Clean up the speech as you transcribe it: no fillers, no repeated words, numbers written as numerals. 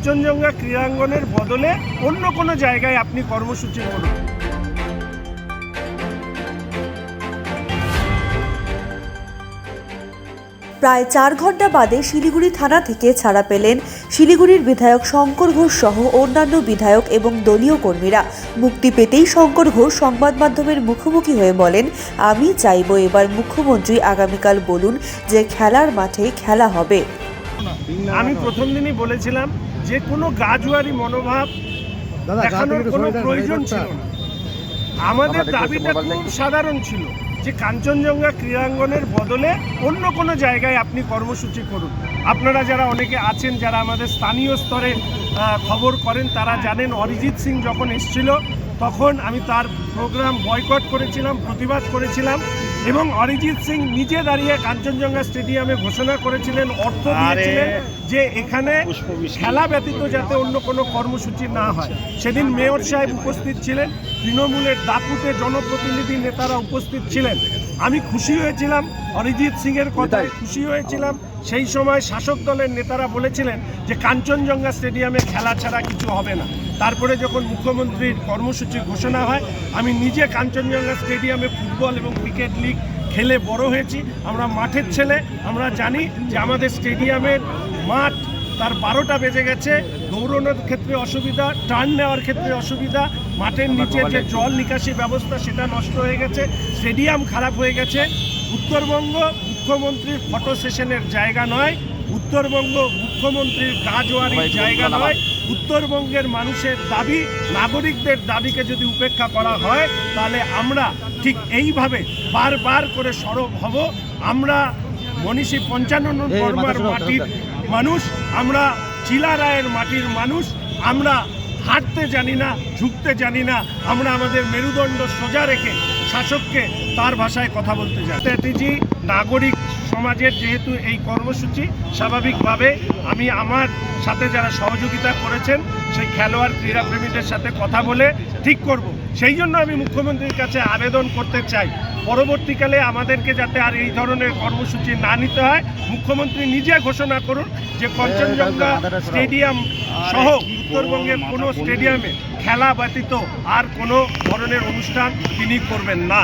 কাঞ্চনজঙ্ঘা ক্রীড়াঙ্গনের বদলে অন্য কোনো জায়গায় আপনি কর্মসূচি করুন। প্রায় 4 ঘন্টা বাদে শিলিগুড়ি থানা থেকে ছাড়া পেলেন শিলিগুড়ির বিধায়ক শঙ্কর ঘোষ সহ অন্যান্য বিধায়ক এবং দলীয় কর্মীরা। মুক্তি পেতেই শঙ্কর ঘোষ সংবাদ মাধ্যমের মুখোমুখি হয়ে বলেন, আমি চাইব এবার মুখ্যমন্ত্রী আগামীকাল বলুন যে খেলার মাঠে খেলা হবে। আমি প্রথম দিনই বলেছিলাম যে কোনো গাজুয়ারি মনোভাব দেখানোর কোনো প্রয়োজন ছিল না। আমাদের দাবিটা খুব সাধারণ ছিল যে কাঞ্চনজঙ্ঘা ক্রীড়াঙ্গনের বদলে অন্য কোনো জায়গায় আপনি কর্মসূচি করুন। আপনারা যারা অনেকে আছেন, যারা আমাদের স্থানীয় স্তরে খবর করেন, তারা জানেন অরিজিৎ সিং যখন এসেছিল তখন আমি তার প্রোগ্রাম বয়কট করেছিলাম, প্রতিবাদ করেছিলাম এবং অরিজিৎ সিং নিজে দাঁড়িয়ে কাঞ্চনজঙ্ঘা স্টেডিয়ামে ঘোষণা করেছিলেন, অর্থ দিয়েছিলেন যে এখানে খেলা ব্যতীত যাতে অন্য কোনো কর্মসূচি না হয়। সেদিন মেয়র সাহেব উপস্থিত ছিলেন, তৃণমূলের দাপুটে জনপ্রতিনিধি নেতারা উপস্থিত ছিলেন। আমি খুশি হয়েছিলাম, অরিজিৎ সিংয়ের কথায় খুশি হয়েছিলাম। সেই সময় শাসক দলের নেতারা বলেছিলেন যে কাঞ্চনজঙ্ঘা স্টেডিয়ামে খেলা ছাড়া কিছু হবে না। তারপরে যখন মুখ্যমন্ত্রীর কর্মসূচি ঘোষণা হয়, আমি নিজে কাঞ্চনজঙ্ঘা স্টেডিয়ামে ফুটবল এবং ক্রিকেট লিগ খেলে বড় হয়েছি। আমরা মাঠের ছেলে, আমরা জানি যে আমাদের স্টেডিয়ামের মাঠ তার 12টা বেজে গেছে, দৌড়ানোর ক্ষেত্রে অসুবিধা, টার্ন নেওয়ার ক্ষেত্রে অসুবিধা, মাঠের নিচে যে জল নিকাশি ব্যবস্থা সেটা নষ্ট হয়ে গেছে, স্টেডিয়াম খারাপ হয়ে গেছে। উত্তরবঙ্গ মুখ্যমন্ত্রীর ফটো সেশনের জায়গা নয়, উত্তরবঙ্গ মুখ্যমন্ত্রীর গাজওয়ারির জায়গা নয়। উত্তরবঙ্গের মানুষের দাবি, নাগরিকদের দাবিকে যদি উপেক্ষা করা হয় তাহলে আমরা ঠিক এইভাবে বারবার করে সরব হব। আমরা মনীষী পঞ্চানন বর্মার মাটির মানুষ, আমরা চিলা রায়ের মাটির মানুষ, আমরা হাঁটতে জানি না, ঝুঁকতে জানি না, আমরা আমাদের মেরুদণ্ড সোজা রেখে শাসককে তার ভাষায় কথা বলতে চাই। স্ট্র্যাটেজি নাগরিক সমাজের যেহেতু এই কর্মসূচি, স্বাভাবিকভাবে আমি আমার সাথে যারা সহযোগিতা করেছেন সেই খেলোয়াড় ক্রীড়াপ্রেমীদের সাথে কথা বলে ঠিক করব। সেই জন্য আমি মুখ্যমন্ত্রীর কাছে আবেদন করতে চাই, পরবর্তীকালে আমাদেরকে যাতে আর এই ধরনের কর্মসূচি না নিতে হয়। মুখ্যমন্ত্রী নিজে ঘোষণা করুন যে কাঞ্চনজঙ্ঘা স্টেডিয়াম সহ উত্তরবঙ্গের কোনো স্টেডিয়ামে খেলা ব্যতীত আর কোনো ধরনের অনুষ্ঠান তিনি করবেন না।